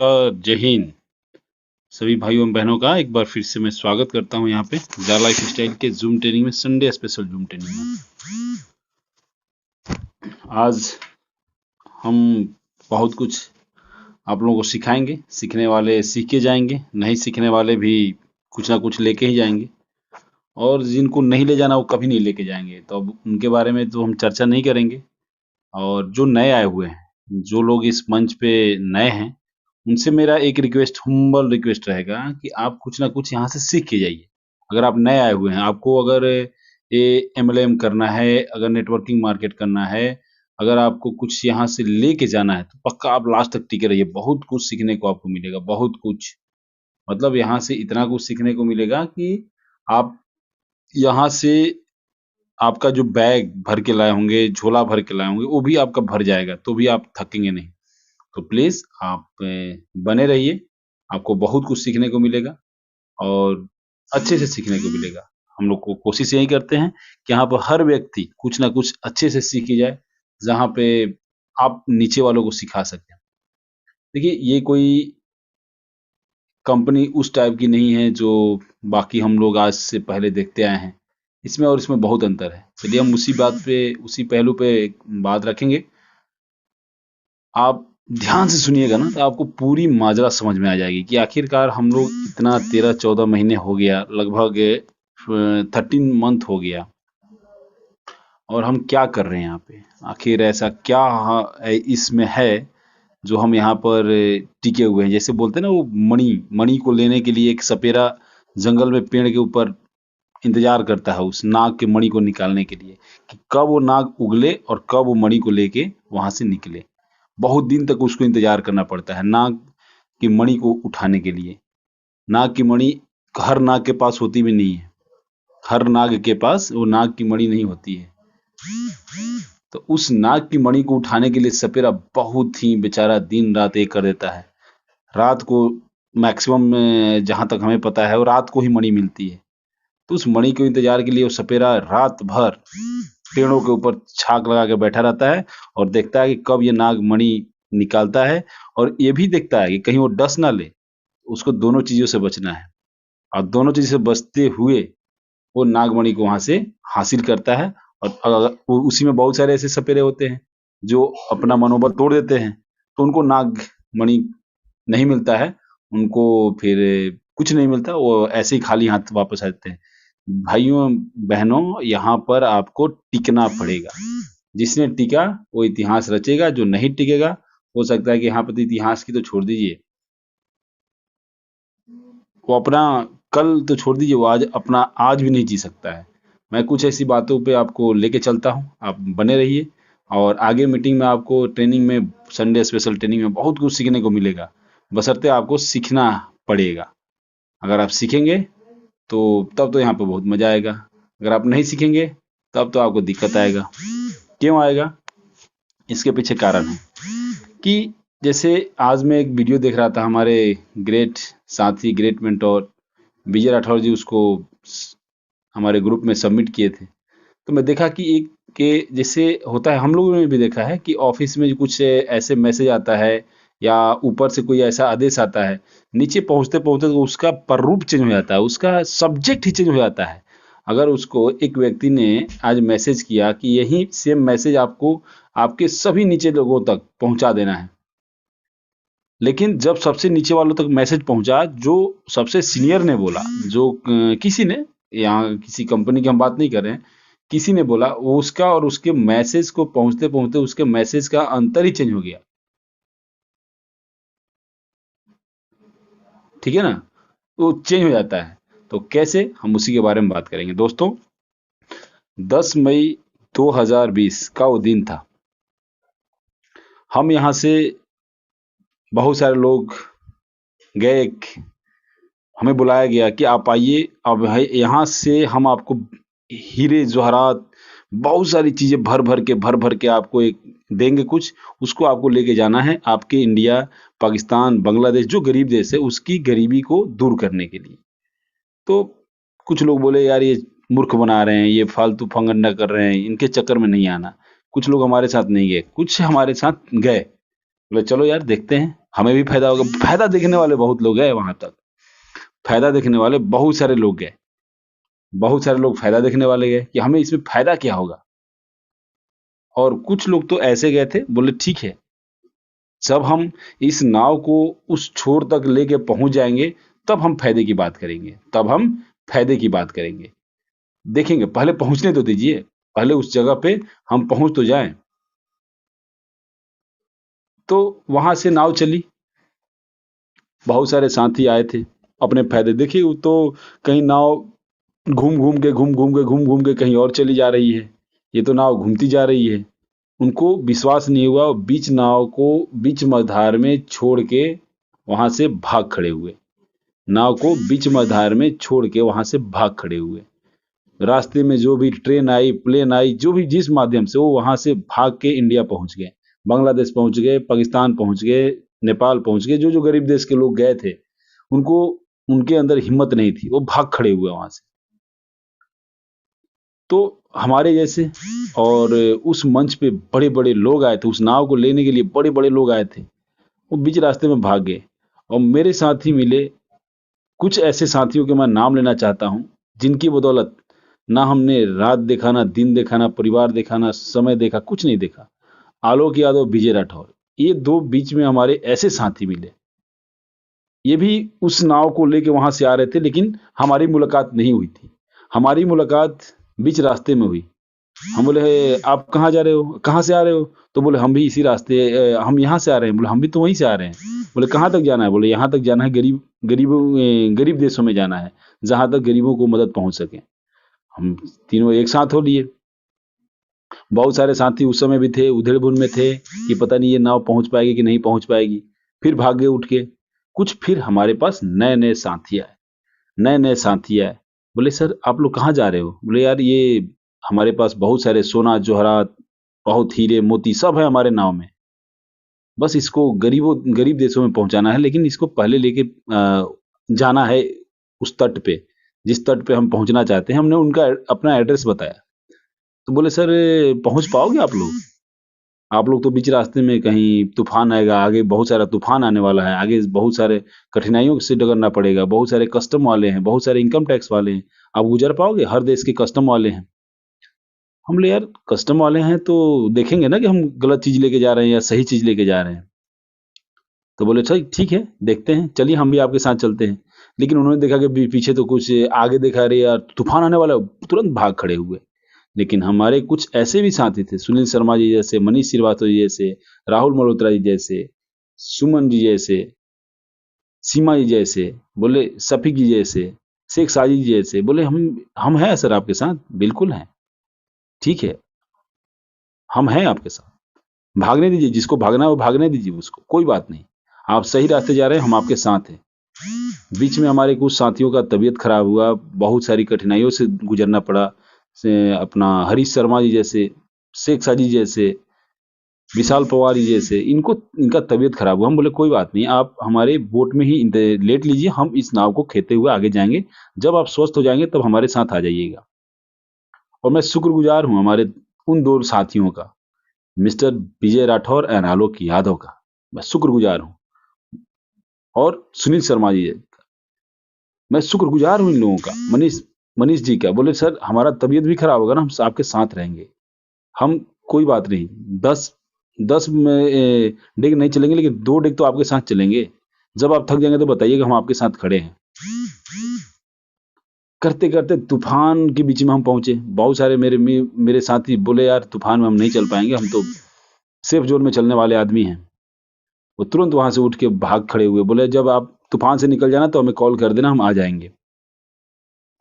जय हिंद सभी भाइयों एवं बहनों का एक बार फिर से मैं स्वागत करता हूं यहाँ पे द लाइफ स्टाइल के जूम ट्रेनिंग में, संडे स्पेशल जूम ट्रेनिंग में। आज हम बहुत कुछ आप लोगों को सिखाएंगे। सीखने वाले सीख के जाएंगे, नहीं सीखने वाले भी कुछ ना कुछ लेके ही जाएंगे, और जिनको नहीं ले जाना वो कभी नहीं लेके जाएंगे। तो अब उनके बारे में तो हम चर्चा नहीं करेंगे। और जो नए आए हुए हैं, जो लोग इस मंच पे नए हैं, उनसे मेरा एक रिक्वेस्ट, हुम्बल रिक्वेस्ट रहेगा कि आप कुछ ना कुछ यहाँ से सीख के जाइए। अगर आप नए आए हुए हैं, आपको अगर ये एमएलएम करना है, अगर नेटवर्किंग मार्केट करना है, अगर आपको कुछ यहाँ से लेके जाना है, तो पक्का आप लास्ट तक टिके रहिए। बहुत कुछ सीखने को आपको मिलेगा, बहुत कुछ। मतलब यहाँ से इतना कुछ सीखने को मिलेगा कि आप यहाँ से आपका जो बैग भर के लाए होंगे, झोला भर के लाए होंगे, वो भी आपका भर जाएगा, तो भी आप थकेंगे नहीं। तो प्लीज आप बने रहिए, आपको बहुत कुछ सीखने को मिलेगा और अच्छे से सीखने को मिलेगा। हम लोग को कोशिश यही करते हैं कि यहाँ पर हर व्यक्ति कुछ ना कुछ अच्छे से सीखी जाए, जहाँ पे आप नीचे वालों को सिखा सकें। देखिए, ये कोई कंपनी उस टाइप की नहीं है जो बाकी हम लोग आज से पहले देखते आए हैं। इसमें और इसमें बहुत अंतर है। चलिए हम उसी बात पे, उसी पहलू पे बात रखेंगे। आप ध्यान से सुनिएगा ना, तो आपको पूरी माजरा समझ में आ जाएगी कि आखिरकार हम लोग इतना 13-14 महीने हो गया, लगभग 13 मंथ हो गया, और हम क्या कर रहे हैं यहाँ पे। आखिर ऐसा क्या इसमें है जो हम यहाँ पर टिके हुए हैं। जैसे बोलते हैं ना, वो मणि मणि को लेने के लिए एक सपेरा जंगल में पेड़ के ऊपर इंतजार करता है, उस नाग के मणि को निकालने के लिए, कि कब वो नाग उगले और कब वो मणि को लेके वहां से निकले। बहुत दिन तक उसको इंतजार करना पड़ता है नाग की मणि को उठाने के लिए। नाग की मणि हर नाग के पास होती भी नहीं है, हर नाग के पास वो नाग की मणि नहीं होती है। तो उस नाग की मणि को उठाने के लिए सपेरा बहुत ही बेचारा दिन रात एक कर देता है। रात को मैक्सिमम, जहां तक हमें पता है, वो रात को ही मणि मिलती है। तो उस मणि के इंतजार के लिए वो सपेरा रात भर पेड़ों के ऊपर छाक लगा के बैठा रहता है और देखता है कि कब ये नाग मणि निकालता है। और ये भी देखता है कि कहीं वो डस ना ले। उसको दोनों चीजों से बचना है, और दोनों चीजों से बचते हुए वो नागमणि को वहां से हासिल करता है। और उसी में बहुत सारे ऐसे सपेरे होते हैं जो अपना मनोबल तोड़ देते हैं, तो उनको नागमणि नहीं मिलता है, उनको फिर कुछ नहीं मिलता, वो ऐसे ही खाली हाथ वापस आते हैं। भाइयों बहनों, यहाँ पर आपको टिकना पड़ेगा। जिसने टिका वो इतिहास रचेगा, जो नहीं टिकेगा, हो सकता है कि यहाँ पर तो इतिहास की तो छोड़ दीजिए, वो अपना कल तो छोड़ दीजिए, वो आज अपना आज भी नहीं जी सकता है। मैं कुछ ऐसी बातों पे आपको लेके चलता हूँ, आप बने रहिए। और आगे मीटिंग में आपको, ट्रेनिंग में, संडे स्पेशल ट्रेनिंग में बहुत कुछ सीखने को मिलेगा। बशर्ते आपको सीखना पड़ेगा। अगर आप सीखेंगे तो तब तो यहाँ पे बहुत मजा आएगा। अगर आप नहीं सीखेंगे तब तो आपको दिक्कत आएगा। क्यों आएगा? इसके पीछे कारण है कि जैसे आज मैं एक वीडियो देख रहा था, हमारे ग्रेट साथी, ग्रेट मेंटोर विजय राठौर जी उसको हमारे ग्रुप में सबमिट किए थे। तो मैं देखा कि एक के जैसे होता है, हम लोगों ने भी देखा है कि ऑफिस में कुछ ऐसे मैसेज आता है या ऊपर से कोई ऐसा आदेश आता है, नीचे पहुंचते पहुंचते तो उसका प्रारूप चेंज हो जाता है, उसका सब्जेक्ट ही चेंज हो जाता है। अगर उसको एक व्यक्ति ने आज मैसेज किया कि यही सेम मैसेज आपको आपके सभी नीचे लोगों तक पहुंचा देना है, लेकिन जब सबसे नीचे वालों तक मैसेज पहुंचा, जो सबसे सीनियर ने बोला, जो किसी ने, यहाँ किसी कंपनी की हम बात नहीं कर रहे हैं, किसी ने बोला, वो उसका और उसके मैसेज को पहुंचते पहुंचते उसके मैसेज का अंतर ही चेंज हो गया। ठीक है ना? वो चेंज हो जाता है। तो कैसे, हम उसी के बारे में बात करेंगे दोस्तों। 10 मई 2020 का वो दिन था। हम यहाँ से बहुत सारे लोग गए, हमें बुलाया गया कि आप आइए, अब है यहाँ से हम आपको हीरे जवाहरात, बहुत सारी चीजें भर भर के आपको एक देंगे कुछ, उसको आपको लेके जाना है आपके इंडिया, पाकिस्तान, बांग्लादेश, जो गरीब देश है उसकी गरीबी को दूर करने के लिए। तो कुछ लोग बोले, यार ये मूर्ख बना रहे हैं, ये फालतू फंगंडा कर रहे हैं, इनके चक्कर में नहीं आना। कुछ लोग हमारे साथ नहीं गए, कुछ हमारे साथ गए, बोले चलो यार देखते हैं। हमें भी फायदा होगा। फायदा देखने वाले बहुत लोग गए वहां तक, फायदा देखने वाले बहुत सारे लोग गए, बहुत सारे लोग फायदा देखने वाले गए कि हमें इसमें फायदा क्या होगा। और कुछ लोग तो ऐसे गए थे, बोले ठीक है, जब हम इस नाव को उस छोर तक लेके पहुंच जाएंगे तब हम फायदे की बात करेंगे, तब हम फायदे की बात करेंगे। देखेंगे, पहले पहुंचने तो दीजिए, पहले उस जगह पे हम पहुंच तो जाएं। तो वहां से नाव चली, बहुत सारे साथी आए थे अपने फायदे। देखिए वो तो कहीं नाव घूम घूम के कहीं और चली जा रही है, ये तो नाव घूमती जा रही है। उनको विश्वास नहीं हुआ, बीच नाव को बीच मझधार में छोड़ के वहां से भाग खड़े हुए, नाव को बीच मझधार में छोड़ के वहां से भाग खड़े हुए। रास्ते में जो भी ट्रेन आई, प्लेन आई, जो भी जिस माध्यम से, वो वहां से भाग के इंडिया पहुंच गए, बांग्लादेश पहुंच गए, पाकिस्तान पहुंच गए, नेपाल पहुंच गए। जो जो गरीब देश के लोग गए थे, उनको, उनके अंदर हिम्मत नहीं थी, वो भाग खड़े हुए वहां से। तो हमारे जैसे, और उस मंच पे बड़े बड़े लोग आए थे, उस नाव को लेने के लिए बड़े बड़े लोग आए थे, वो बीच रास्ते में भाग गए। और मेरे साथी मिले, कुछ ऐसे साथियों के मैं नाम लेना चाहता हूं, जिनकी बदौलत ना हमने रात देखा, ना दिन देखा, ना परिवार देखा, ना समय देखा, कुछ नहीं देखा। आलोक यादव, विजय राठौर, ये दो बीच में हमारे ऐसे साथी मिले। ये भी उस नाव को लेके वहां से आ रहे थे, लेकिन हमारी मुलाकात नहीं हुई थी। हमारी मुलाकात बीच रास्ते में हुई। हम बोले, आप कहाँ जा रहे हो, कहाँ से आ रहे हो? तो बोले, हम भी इसी रास्ते, हम यहाँ से आ रहे हैं। बोले, हम भी तो वहीं से आ रहे हैं। बोले, कहाँ तक जाना है? बोले, यहाँ तक जाना है, गरीब देशों में जाना है, जहां तक गरीबों को मदद पहुंच सके। हम तीनों एक साथ हो लिए। बहुत सारे साथी उस समय भी थे, उधेड़-बुन में थे कि पता नहीं ये नाव पहुंच पाएगी कि नहीं पहुंच पाएगी। फिर भागे उठ के। कुछ फिर हमारे पास नए-नए साथी आए, नए-नए साथी आए। बोले, सर आप लोग कहाँ जा रहे हो? बोले, यार ये हमारे पास बहुत सारे सोना जवाहरात, बहुत हीरे मोती सब है हमारे नाव में। बस इसको गरीब देशों में पहुंचाना है, लेकिन इसको पहले लेके जाना है उस तट पे, जिस तट पे हम पहुंचना चाहते हैं। हमने उनका अपना एड्रेस बताया। तो बोले, सर पहुंच पाओगे आप लोग? आप लोग तो बीच रास्ते में कहीं तूफान आएगा, आगे बहुत सारा तूफान आने वाला है, आगे बहुत सारे कठिनाइयों से गुजरना पड़ेगा, बहुत सारे कस्टम वाले हैं, बहुत सारे इनकम टैक्स वाले हैं, आप गुजर पाओगे? हर देश के कस्टम वाले हैं। हम बोले, यार कस्टम वाले हैं तो देखेंगे ना कि हम गलत चीज लेके जा रहे हैं या सही चीज लेके जा रहे हैं। तो बोले, अच्छा ठीक है, देखते हैं, चलिए हम भी आपके साथ चलते हैं। लेकिन उन्होंने देखा कि पीछे तो कुछ, आगे देखा, अरे यार तूफान आने वाला है, तुरंत भाग खड़े हुए। लेकिन हमारे कुछ ऐसे भी साथी थे, सुनील शर्मा जी जैसे, मनीष श्रीवास्तव जी जैसे, राहुल मल्होत्रा जी जैसे, सुमन जी जैसे, सीमा जी जैसे, बोले शफीक जी जैसे, शेख साजिद जी जैसे। बोले, हम हैं सर आपके साथ, बिल्कुल हैं, ठीक है, हम हैं आपके साथ, भागने दीजिए, जिसको भागना है वो भागने दीजिए उसको, कोई बात नहीं, आप सही रास्ते जा रहे हैं, हम आपके साथ हैं। बीच में हमारे कुछ साथियों का तबीयत खराब हुआ, बहुत सारी कठिनाइयों से गुजरना पड़ा। से अपना हरीश शर्मा जी जैसे, शेख साजिद जैसे, विशाल पवार जी जैसे, इनको, इनका तबीयत खराब हुआ। हम बोले, कोई बात नहीं, आप हमारे बोट में ही लेट लीजिए, हम इस नाव को खेते हुए आगे जाएंगे, जब आप स्वस्थ हो जाएंगे तब हमारे साथ आ जाइएगा। और मैं शुक्रगुजार हूं हमारे उन दो साथियों का, मिस्टर विजय राठौर एंड आलोक यादव का, मैं शुक्रगुजार हूं। और सुनील शर्मा जी, मैं शुक्रगुजार हूं इन लोगों का, मनीष मनीष जी का। बोले, सर हमारा तबीयत भी खराब होगा ना, हम आपके साथ रहेंगे, हम, कोई बात नहीं, 10 में डेग नहीं चलेंगे, लेकिन 2 डेग तो आपके साथ चलेंगे। जब आप थक जाएंगे तो बताइएगा, हम आपके साथ खड़े हैं। करते करते तूफान के बीच में हम पहुंचे। बहुत सारे मेरे साथी बोले, यार तूफान में हम नहीं चल पाएंगे, हम तो सेफ जोन में चलने वाले आदमी हैं। वो तुरंत वहां से उठ के भाग खड़े हुए, बोले, जब आप तूफान से निकल जाना तो हमें कॉल कर देना, हम आ जाएंगे।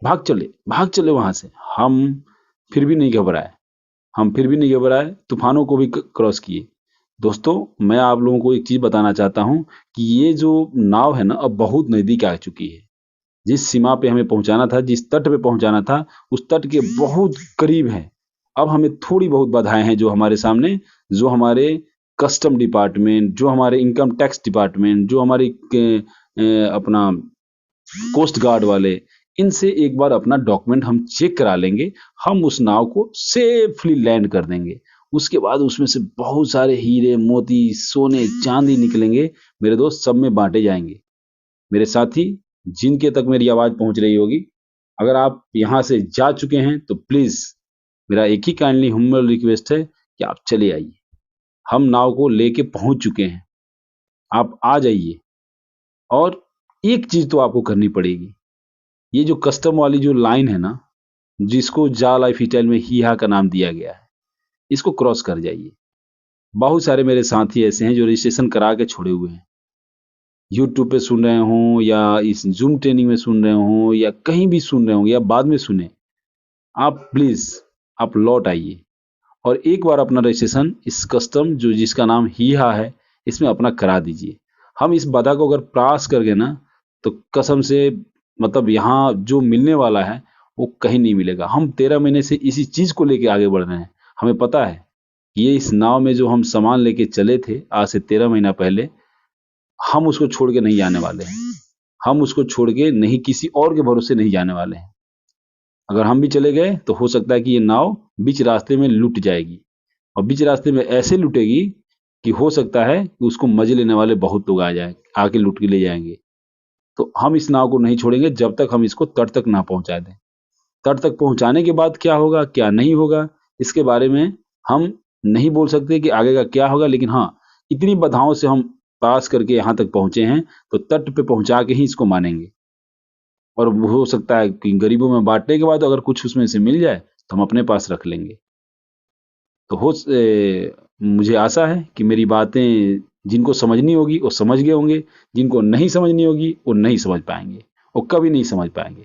भाग चले वहां से। हम फिर भी नहीं घबराए, हम फिर भी नहीं घबराए, तूफानों को भी क्रॉस किए। दोस्तों, मैं आप लोगों को एक चीज बताना चाहता हूं कि ये जो नाव है ना, अब बहुत नजदीक आ चुकी है। जिस सीमा पे हमें पहुंचाना था, जिस तट पे पहुंचाना था, उस तट के बहुत करीब है। अब हमें थोड़ी बहुत बाधाएं हैं जो हमारे सामने, जो हमारे कस्टम डिपार्टमेंट, जो हमारे इनकम टैक्स डिपार्टमेंट, जो हमारी अपना कोस्ट गार्ड वाले, इनसे एक बार अपना डॉक्यूमेंट हम चेक करा लेंगे, हम उस नाव को सेफली लैंड कर देंगे। उसके बाद उसमें से बहुत सारे हीरे, मोती, सोने, चांदी निकलेंगे मेरे दोस्त, सब में बांटे जाएंगे। मेरे साथी, जिनके तक मेरी आवाज पहुंच रही होगी, अगर आप यहाँ से जा चुके हैं तो प्लीज मेरा एक ही काइंडली हम्बल रिक्वेस्ट है कि आप चले आइए। हम नाव को लेके पहुंच चुके हैं, आप आ जाइए। और एक चीज तो आपको करनी पड़ेगी, ये जो कस्टम वाली जो लाइन है ना, जिसको जा लाइफ स्टाइल में ही हा का नाम दिया गया है, इसको क्रॉस कर जाइए। बहुत सारे मेरे साथी ऐसे हैं जो रजिस्ट्रेशन करा के छोड़े हुए हैं, यूट्यूब पे सुन रहे हों या इस जूम ट्रेनिंग में सुन रहे हों या कहीं भी सुन रहे होंगे या बाद में सुने, आप प्लीज आप लौट आइए और एक बार अपना रजिस्ट्रेशन इस कस्टम जो जिसका नाम ही हा है इसमें अपना करा दीजिए। हम इस बाधा को अगर पास कर गए ना, तो कसम से मतलब यहाँ जो मिलने वाला है वो कहीं नहीं मिलेगा। हम 13 महीने से इसी चीज को लेके आगे बढ़ रहे हैं। हमें पता है कि ये इस नाव में जो हम सामान लेके चले थे आज से 13 महीना पहले, हम उसको छोड़ के नहीं जाने वाले हैं। हम उसको छोड़ के नहीं, किसी और के भरोसे नहीं जाने वाले हैं। अगर हम भी चले गए तो हो सकता है कि ये नाव बीच रास्ते में लुट जाएगी, और बीच रास्ते में ऐसे लुटेगी कि हो सकता है कि उसको मजे लेने वाले बहुत लोग आ जाए, आके लुट के ले जाएंगे। तो हम इस नाव को नहीं छोड़ेंगे जब तक हम इसको तट तक ना पहुंचा दें। तट तक पहुंचाने के बाद क्या होगा क्या नहीं होगा, इसके बारे में हम नहीं बोल सकते कि आगे का क्या होगा, लेकिन हाँ, इतनी बाधाओं से हम पास करके यहाँ तक पहुंचे हैं तो तट पे पहुंचा के ही इसको मानेंगे। और हो सकता है कि गरीबों में बांटने के बाद अगर कुछ उसमें से मिल जाए तो हम अपने पास रख लेंगे। तो मुझे आशा है कि मेरी बातें जिनको समझनी होगी वो समझ गए होंगे, जिनको नहीं समझनी होगी वो नहीं समझ पाएंगे, वो कभी नहीं समझ पाएंगे।